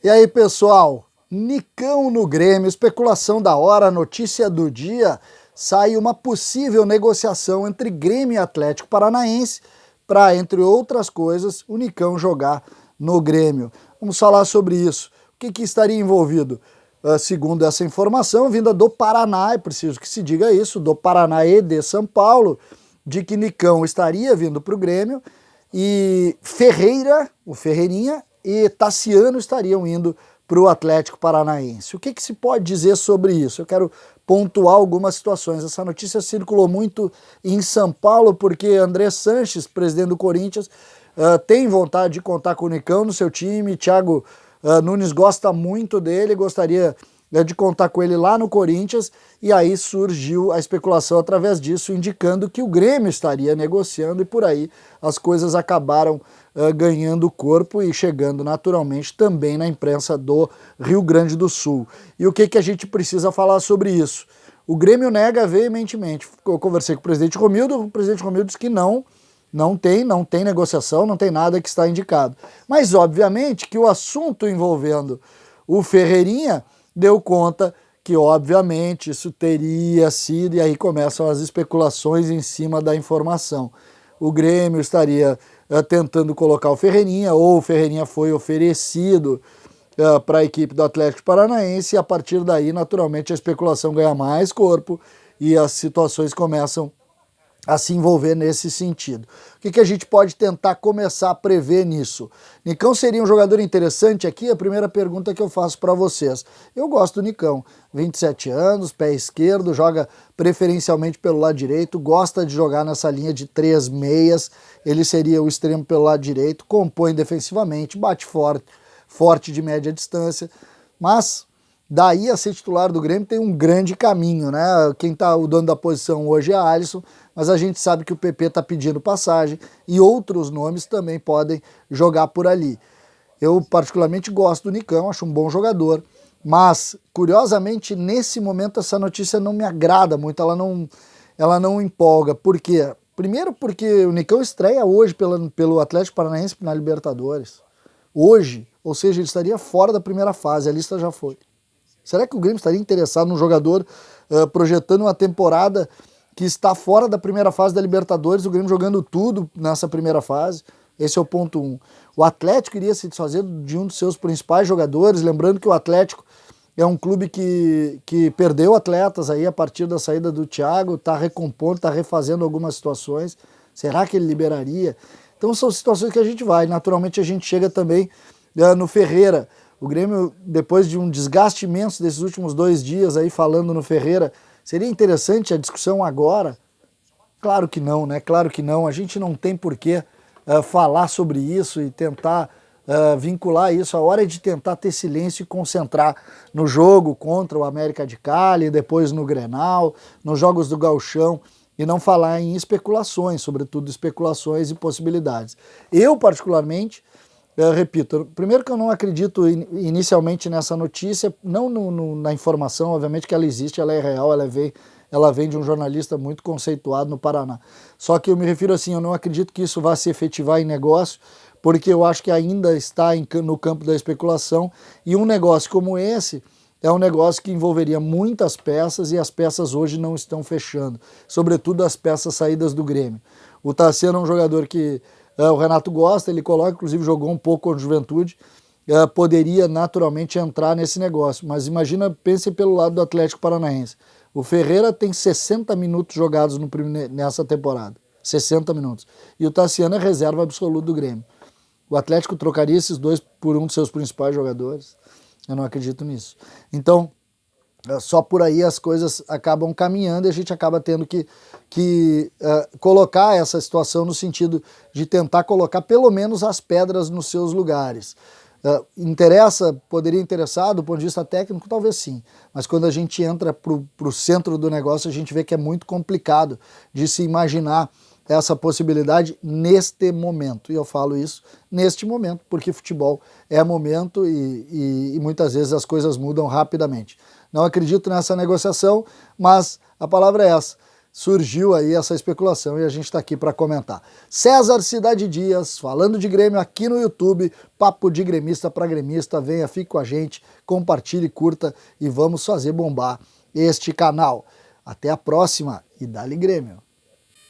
E aí, pessoal, Nicão no Grêmio, especulação da hora, notícia do dia, sai uma possível negociação entre Grêmio e Atlético Paranaense para, entre outras coisas, o Nicão jogar no Grêmio. Vamos falar sobre isso. O que estaria envolvido? Segundo essa informação, vinda do Paraná, é preciso que se diga isso, do Paraná e de São Paulo, de que Nicão estaria vindo para o Grêmio e Ferreira, o Ferreirinha, e Tassiano estariam indo para o Atlético Paranaense. O que se pode dizer sobre isso? Eu quero pontuar algumas situações. Essa notícia circulou muito em São Paulo porque André Sanches, presidente do Corinthians, tem vontade de contar com o Nicão no seu time. Thiago Nunes gosta muito dele, gostaria de contar com ele lá no Corinthians, e aí surgiu a especulação através disso, indicando que o Grêmio estaria negociando, e por aí as coisas acabaram ganhando corpo e chegando naturalmente também na imprensa do Rio Grande do Sul. E o que a gente precisa falar sobre isso? O Grêmio nega veementemente. Eu conversei com o presidente Romildo disse que não tem negociação, não tem nada que está indicado. Mas obviamente que o assunto envolvendo o Ferreirinha deu conta que, obviamente, isso teria sido, e aí começam as especulações em cima da informação. O Grêmio estaria tentando colocar o Ferreirinha, ou o Ferreirinha foi oferecido para a equipe do Atlético Paranaense, e a partir daí, naturalmente, a especulação ganha mais corpo e as situações começam a se envolver nesse sentido. O que a gente pode tentar começar a prever nisso? Nicão seria um jogador interessante aqui? A primeira pergunta que eu faço para vocês. Eu gosto do Nicão, 27 anos, pé esquerdo, joga preferencialmente pelo lado direito, gosta de jogar nessa linha de 3 meias, ele seria o extremo pelo lado direito, compõe defensivamente, bate forte de média distância, mas daí a ser titular do Grêmio tem um grande caminho, né? Quem tá o dono da posição hoje é Alisson, mas a gente sabe que o PP está pedindo passagem e outros nomes também podem jogar por ali. Eu particularmente gosto do Nicão, acho um bom jogador, mas curiosamente nesse momento essa notícia não me agrada muito, ela não empolga. Por quê? Primeiro porque o Nicão estreia hoje pelo Atlético Paranaense na Libertadores. Hoje, ou seja, ele estaria fora da primeira fase, a lista já foi. Será que o Grêmio estaria interessado num jogador projetando uma temporada que está fora da primeira fase da Libertadores, o Grêmio jogando tudo nessa primeira fase? Esse é o ponto 1. O Atlético iria se desfazer de um dos seus principais jogadores, lembrando que o Atlético é um clube que perdeu atletas aí a partir da saída do Thiago, está recompondo, está refazendo algumas situações. Será que ele liberaria? Então são situações que a gente vai. Naturalmente a gente chega também no Ferreira. O Grêmio, depois de um desgaste imenso desses últimos 2 dias aí falando no Ferreira, seria interessante a discussão agora? Claro que não, né? Claro que não. A gente não tem por que falar sobre isso e tentar vincular isso. A hora é de tentar ter silêncio e concentrar no jogo contra o América de Cali, depois no Grenal, nos jogos do Gauchão, e não falar em especulações, sobretudo especulações e possibilidades. Eu, particularmente, repito, primeiro que eu não acredito inicialmente nessa notícia, não na informação, obviamente que ela existe, ela é real, ela vem de um jornalista muito conceituado no Paraná. Só que eu me refiro assim, eu não acredito que isso vá se efetivar em negócio, porque eu acho que ainda está no campo da especulação, e um negócio como esse é um negócio que envolveria muitas peças, e as peças hoje não estão fechando, sobretudo as peças saídas do Grêmio. O Tassiano é um jogador que o Renato gosta, ele coloca, inclusive jogou um pouco com a Juventude, poderia naturalmente entrar nesse negócio, mas imagina, pense pelo lado do Atlético Paranaense. O Ferreira tem 60 minutos jogados nessa temporada, 60 minutos, e o Tassiano é reserva absoluta do Grêmio. O Atlético trocaria esses dois por um dos seus principais jogadores? Eu não acredito nisso. Então, só por aí as coisas acabam caminhando e a gente acaba tendo que colocar essa situação no sentido de tentar colocar pelo menos as pedras nos seus lugares. Poderia interessar do ponto de vista técnico? Talvez sim, mas quando a gente entra para o centro do negócio, a gente vê que é muito complicado de se imaginar essa possibilidade neste momento. E eu falo isso neste momento, porque futebol é momento e muitas vezes as coisas mudam rapidamente. Não acredito nessa negociação, mas a palavra é essa. surgiu aí essa especulação e a gente está aqui para comentar. César Cidade Dias, falando de Grêmio aqui no YouTube, papo de gremista para gremista, venha, fique com a gente, compartilhe, curta e vamos fazer bombar este canal. Até a próxima e dá-lhe Grêmio!